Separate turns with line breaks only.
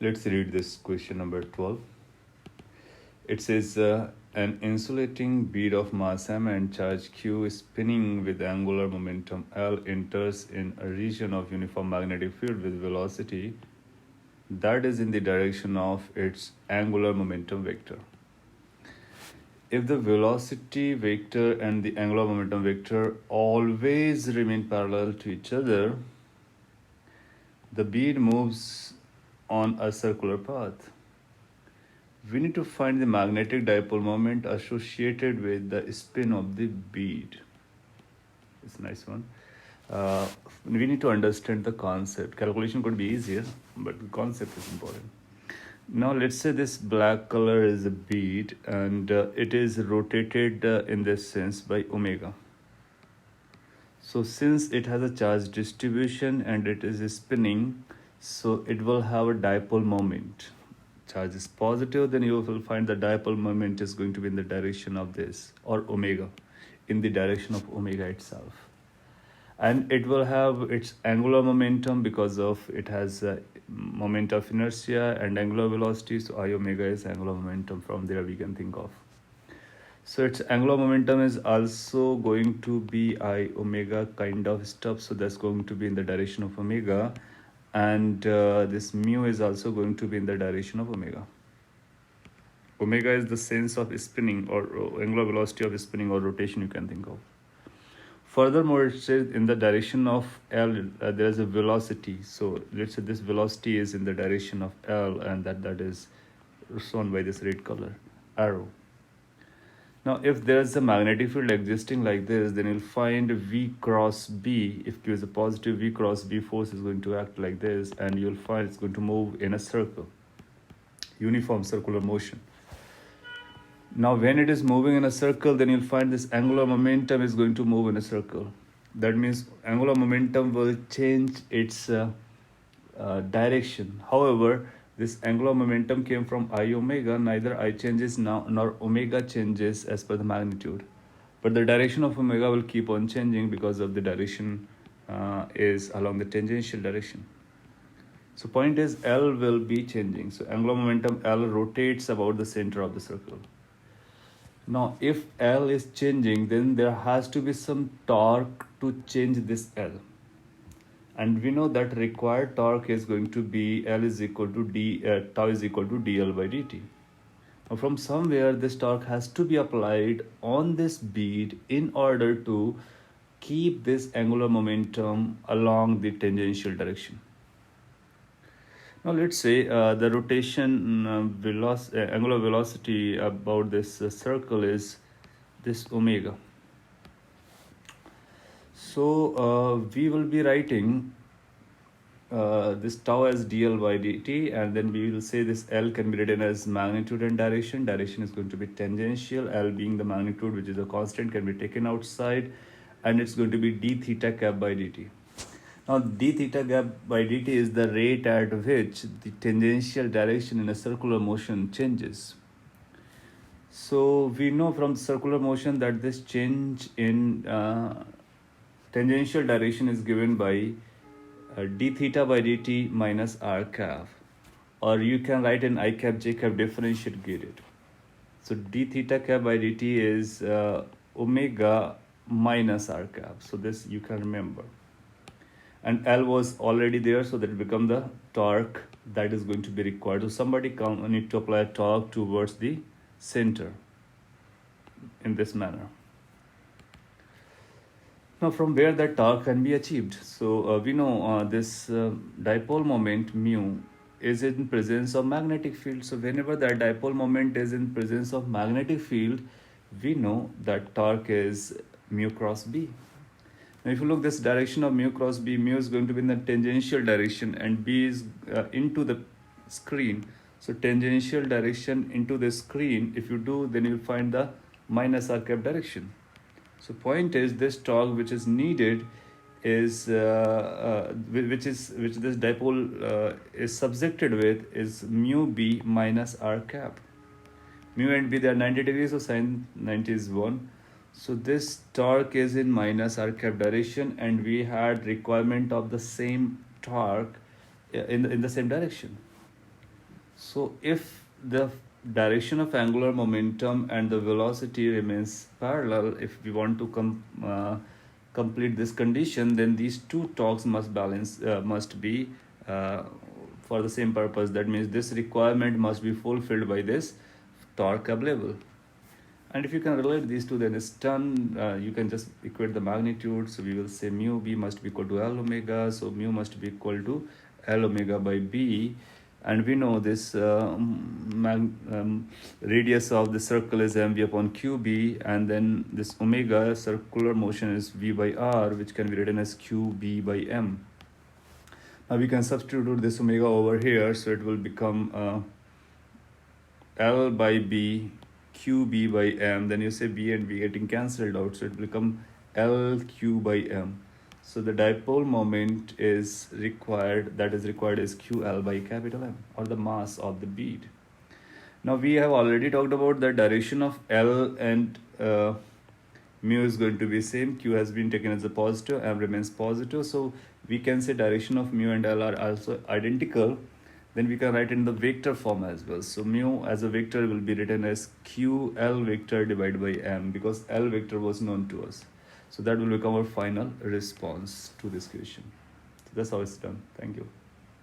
Let's read this question number 12. It says an insulating bead of mass m and charge q spinning with angular momentum L enters in a region of uniform magnetic field with velocity that is in the direction of its angular momentum vector. If the velocity vector and the angular momentum vector always remain parallel to each other, the bead moves on a circular path. We need to find the magnetic dipole moment associated with the spin of the bead. It's a nice one. We need to understand the concept. Calculation could be easier, but the concept is important. Now let's say this black color is a bead and it is rotated in this sense by omega. So since it has a charge distribution and it is spinning, so it will have a dipole moment. Charge is positive, then you will find the dipole moment is going to be in the direction of this, or omega, in the direction of omega itself. And it will have its angular momentum because of it has a moment of inertia and angular velocity. So I omega is angular momentum. From there we can think of. So its angular momentum is also going to be I omega kind of stuff. So that's going to be in the direction of omega. And this mu is also going to be in the direction of omega. Omega is the sense of spinning or angular velocity of spinning or rotation you can think of. Furthermore, it says in the direction of L, there is a velocity. So let's say this velocity is in the direction of L and that is shown by this red color arrow. Now, if there is a magnetic field existing like this, then you'll find V cross B. If Q is a positive, V cross B force is going to act like this, and you'll find it's going to move in a circle, uniform circular motion. Now, when it is moving in a circle, then you'll find this angular momentum is going to move in a circle. That means angular momentum will change its direction. However, this angular momentum came from I omega. Neither I changes now nor omega changes as per the magnitude. But the direction of omega will keep on changing because of the direction is along the tangential direction. So point is L will be changing. So angular momentum L rotates about the center of the circle. Now, if L is changing, then there has to be some torque to change this L. And we know that required torque is going to be L is equal to tau is equal to dL by dt. Now, from somewhere, this torque has to be applied on this bead in order to keep this angular momentum along the tangential direction. Now let's say the rotation angular velocity about this circle is this omega. So we will be writing this tau as dl by dt, and then we will say this L can be written as magnitude and direction. Direction is going to be tangential, L being the magnitude, which is a constant, can be taken outside, and it's going to be d theta cap by dt. Now, d theta gap by dt is the rate at which the tangential direction in a circular motion changes. So, we know from circular motion that this change in tangential direction is given by d theta by dt minus r cap. Or you can write an I cap j cap differentiated. So, d theta cap by dt is omega minus r cap. So, this you can remember. And L was already there, so that become the torque that is going to be required. So somebody need to apply a torque towards the center in this manner. Now, from where that torque can be achieved? So we know this dipole moment mu is in presence of magnetic field. So whenever that dipole moment is in presence of magnetic field, we know that torque is mu cross B. Now, if you look this direction of mu cross B, mu is going to be in the tangential direction and B is into the screen. So tangential direction into the screen, if you do, then you'll find the minus r cap direction. So point is this torque which is needed is which this dipole is subjected with is mu B minus r cap. Mu and B, they are 90 degrees, so sine 90 is 1. So this torque is in minus r cap direction, and we had requirement of the same torque in the same direction. So if the direction of angular momentum and the velocity remains parallel, if we want to complete this condition, then these two torques must balance, must be uh, for the same purpose. That means this requirement must be fulfilled by this torque available. And if you can relate these two, then it's done. You can just equate the magnitude. So we will say mu b must be equal to L omega. So mu must be equal to L omega by b. And we know this radius of the circle is mv upon qb. And then this omega circular motion is v by r, which can be written as qb by m. Now we can substitute this omega over here. So it will become L by b qb by m. Then you say b and b getting cancelled out, so it will become L q by m. So the dipole moment is required, that is required is ql by capital M, or the mass of the bead. Now we have already talked about the direction of L and mu is going to be same. Q has been taken as a positive, M remains positive. So we can say direction of mu and L are also identical. Then we can write in the vector form as well. So mu as a vector will be written as QL vector divided by M, because L vector was known to us. So that will become our final response to this question. So that's how it's done. Thank you.